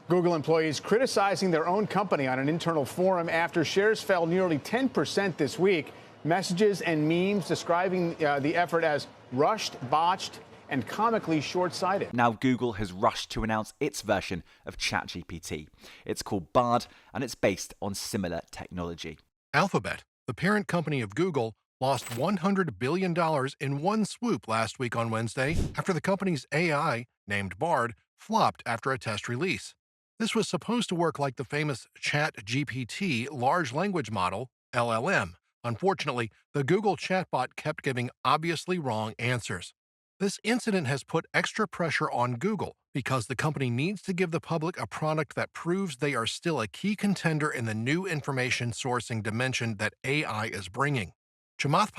Google employees criticizing their own company on an internal forum after shares fell nearly 10% this week. Messages and memes describing the effort as rushed, botched, and comically short-sighted. Now Google has rushed to announce its version of ChatGPT. It's called Bard, and it's based on similar technology. Alphabet, the parent company of Google, lost $100 billion in one swoop last week on Wednesday after the company's AI, named Bard, flopped after a test release. This was supposed to work like the famous ChatGPT large language model, LLM. Unfortunately, the Google chatbot kept giving obviously wrong answers. This incident has put extra pressure on Google because the company needs to give the public a product that proves they are still a key contender in the new information sourcing dimension that AI is bringing. Chamath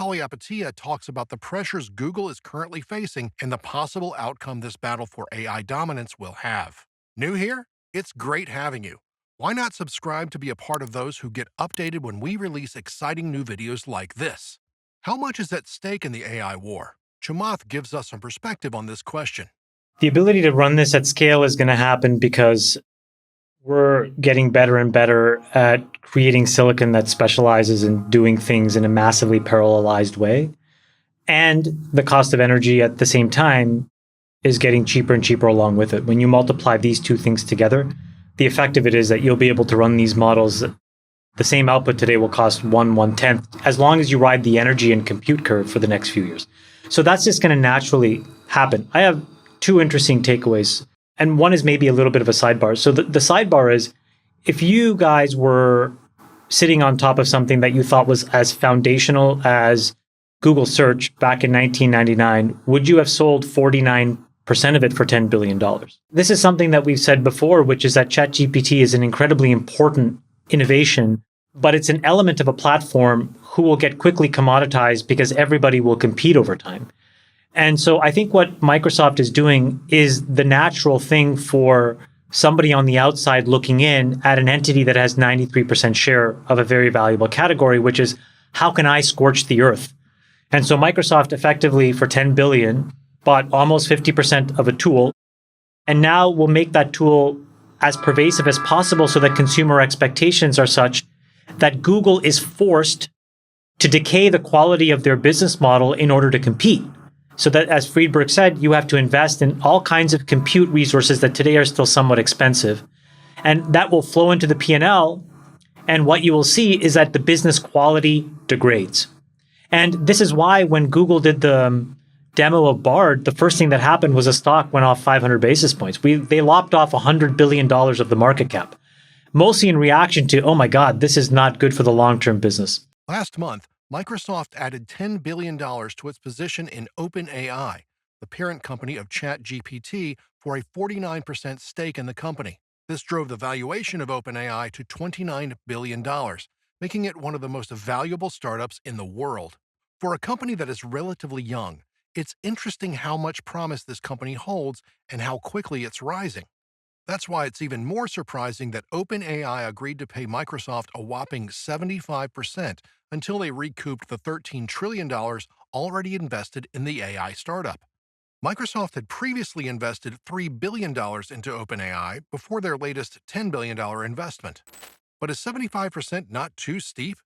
talks about the pressures Google is currently facing and the possible outcome this battle for AI dominance will have. New here? It's great having you. Why not subscribe to be a part of those who get updated when we release exciting new videos like this? How much is at stake in the AI war? Chamath gives us some perspective on this question. The ability to run this at scale is going to happen because we're getting better and better at creating silicon that specializes in doing things in a massively parallelized way. And the cost of energy at the same time is getting cheaper and cheaper along with it. When you multiply these two things together, the effect of it is that you'll be able to run these models. The same output today will cost 1/10 as long as you ride the energy and compute curve for the next few years. So that's just going to naturally happen. I have two interesting takeaways, and one is maybe a little bit of a sidebar. So the sidebar is, if you guys were sitting on top of something that you thought was as foundational as Google search back in 1999, would you have sold 49% of it for $10 billion? This is something that we've said before, which is that ChatGPT is an incredibly important innovation, but it's an element of a platform who will get quickly commoditized because everybody will compete over time. And so I think what Microsoft is doing is the natural thing for somebody on the outside looking in at an entity that has 93% share of a very valuable category, which is, how can I scorch the earth? And so Microsoft effectively, for $10 billion, bought almost 50% of a tool, and now will make that tool as pervasive as possible so that consumer expectations are such that Google is forced to decay the quality of their business model in order to compete. So that, as Friedberg said, you have to invest in all kinds of compute resources that today are still somewhat expensive. And that will flow into the P&L, and what you will see is that the business quality degrades. And this is why when Google did the demo of Bard, the first thing that happened was a stock went off 500 basis points. They lopped off $100 billion of the market cap, mostly in reaction to, oh my God, this is not good for the long-term business. Last month, Microsoft added $10 billion to its position in OpenAI, the parent company of ChatGPT, for a 49% stake in the company. This drove the valuation of OpenAI to $29 billion, making it one of the most valuable startups in the world. For a company that is relatively young, it's interesting how much promise this company holds and how quickly it's rising. That's why it's even more surprising that OpenAI agreed to pay Microsoft a whopping 75% until they recouped the $13 trillion already invested in the AI startup. Microsoft had previously invested $3 billion into OpenAI before their latest $10 billion investment. But is 75% not too steep?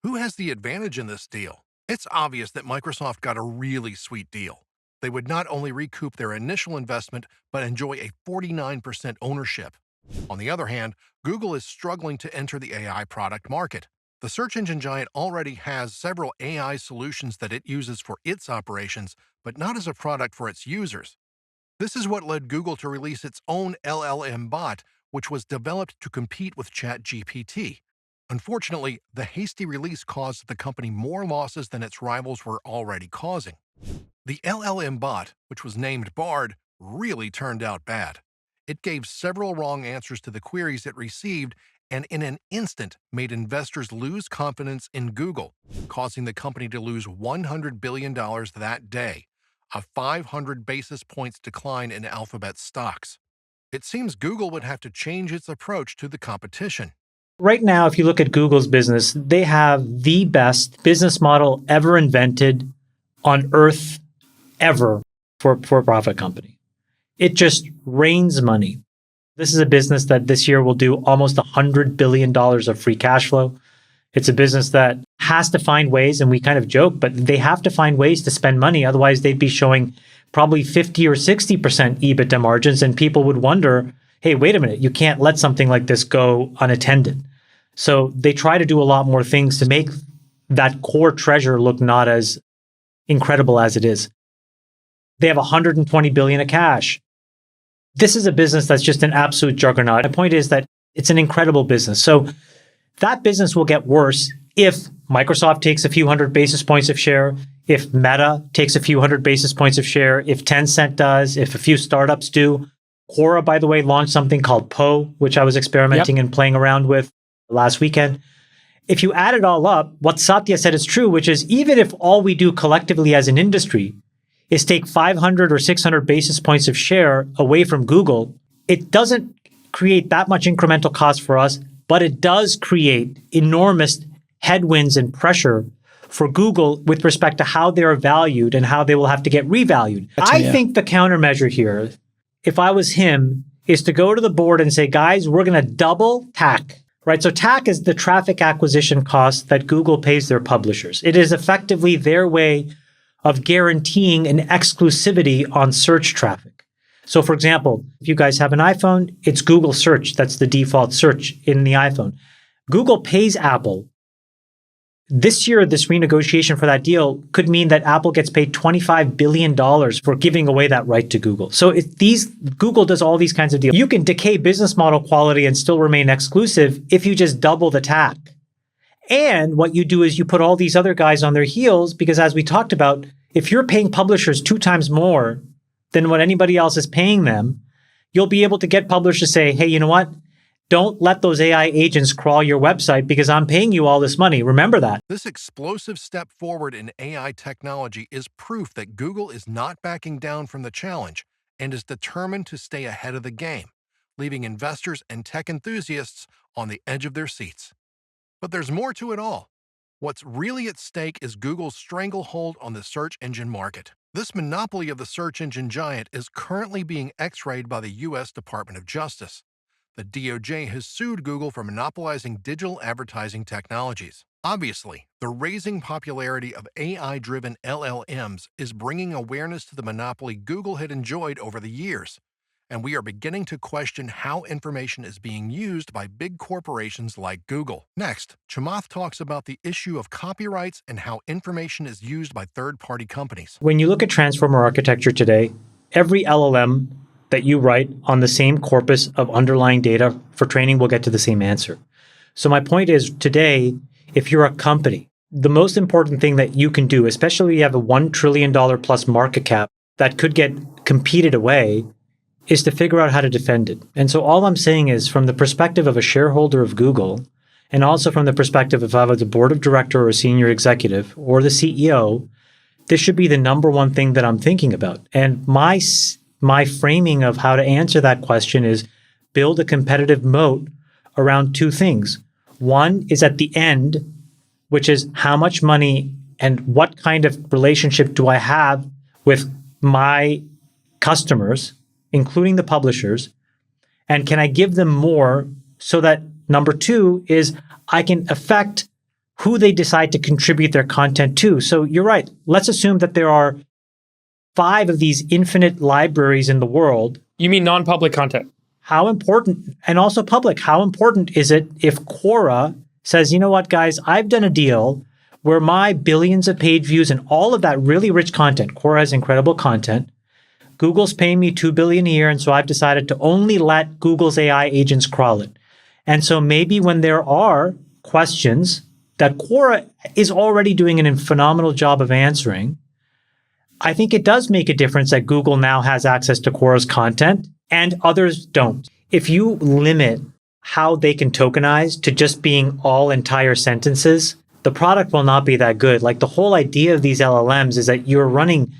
Who has the advantage in this deal? It's obvious that Microsoft got a really sweet deal. They would not only recoup their initial investment, but enjoy a 49% ownership. On the other hand, Google is struggling to enter the AI product market. The search engine giant already has several AI solutions that it uses for its operations, but not as a product for its users. This is what led Google to release its own LLM bot, which was developed to compete with ChatGPT. Unfortunately, the hasty release caused the company more losses than its rivals were already causing. The LLM bot, which was named Bard, really turned out bad. It gave several wrong answers to the queries it received and in an instant made investors lose confidence in Google, causing the company to lose $100 billion that day, a 500 basis points decline in Alphabet stocks. It seems Google would have to change its approach to the competition. Right now, if you look at Google's business, they have the best business model ever invented on earth ever for a profit company. It just rains money. This is a business that this year will do almost $100 billion of free cash flow. It's a business that has to find ways, and we kind of joke, but they have to find ways to spend money. Otherwise, they'd be showing probably 50 or 60% EBITDA margins, and people would wonder, hey, wait a minute, you can't let something like this go unattended. So they try to do a lot more things to make that core treasure look not as incredible as it is. They have 120 billion of cash. This is a business that's just an absolute juggernaut. My point is that it's an incredible business. So that business will get worse if Microsoft takes a few hundred basis points of share, if Meta takes a few hundred basis points of share, if Tencent does, if a few startups do. Quora, by the way, launched something called Poe, which I was experimenting and playing around with last weekend. If you add it all up, what Satya said is true, which is even if all we do collectively as an industry is take 500 or 600 basis points of share away from Google, it doesn't create that much incremental cost for us, but it does create enormous headwinds and pressure for Google with respect to how they're valued and how they will have to get revalued. I think the countermeasure here, if I was him, is to go to the board and say, guys, we're going to double TAC, right? So TAC is the traffic acquisition cost that Google pays their publishers. It is effectively their way of guaranteeing an exclusivity on search traffic. So for example, if you guys have an iPhone, it's Google search. That's the default search in the iPhone. Google pays Apple. This year, this renegotiation for that deal could mean that Apple gets paid $25 billion for giving away that right to Google. So Google does all these kinds of deals. You can decay business model quality and still remain exclusive if you just double the TAC. And what you do is you put all these other guys on their heels because, as we talked about, if you're paying publishers 2 times more than what anybody else is paying them, you'll be able to get publishers to say, hey, you know what? Don't let those AI agents crawl your website because I'm paying you all this money. Remember that. This explosive step forward in AI technology is proof that Google is not backing down from the challenge and is determined to stay ahead of the game, leaving investors and tech enthusiasts on the edge of their seats. But there's more to it all. What's really at stake is Google's stranglehold on the search engine market. This monopoly of the search engine giant is currently being x-rayed by the U.S. Department of Justice. The DOJ has sued Google for monopolizing digital advertising technologies. Obviously, the rising popularity of AI-driven LLMs is bringing awareness to the monopoly Google had enjoyed over the years, and we are beginning to question how information is being used by big corporations like Google. Next, Chamath talks about the issue of copyrights and how information is used by third-party companies. When you look at transformer architecture today, every LLM that you write on the same corpus of underlying data for training will get to the same answer. So my point is today, if you're a company, the most important thing that you can do, especially if you have a $1 trillion plus market cap that could get competed away, is to figure out how to defend it. And so all I'm saying is from the perspective of a shareholder of Google, and also from the perspective if I was a board of director or a senior executive or the CEO, this should be the number one thing that I'm thinking about. And my framing of how to answer that question is build a competitive moat around 2 things. One is at the end, which is how much money and what kind of relationship do I have with my customers, including the publishers, and can I give them more so that number 2 is I can affect who they decide to contribute their content to. So you're right. Let's assume that there are 5 of these infinite libraries in the world. You mean non-public content? How important, and also public, how important is it if Quora says, you know what, guys, I've done a deal where my billions of page views and all of that really rich content, Quora has incredible content, Google's paying me $2 billion a year, and so I've decided to only let Google's AI agents crawl it. And so maybe when there are questions that Quora is already doing a phenomenal job of answering, I think it does make a difference that Google now has access to Quora's content and others don't. If you limit how they can tokenize to just being all entire sentences, the product will not be that good. Like the whole idea of these LLMs is that you're running,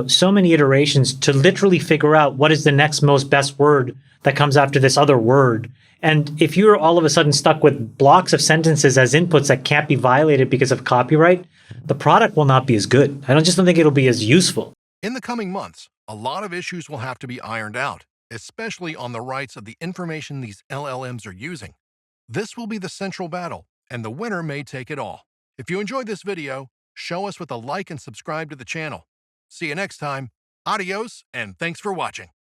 so many iterations to literally figure out what is the next most best word that comes after this other word. And if you're all of a sudden stuck with blocks of sentences as inputs that can't be violated because of copyright, the product will not be as good. I just don't think it'll be as useful. In the coming months, a lot of issues will have to be ironed out, especially on the rights of the information these LLMs are using. This will be the central battle, and the winner may take it all. If you enjoyed this video, show us with a like and subscribe to the channel. See you next time. Adios, and thanks for watching.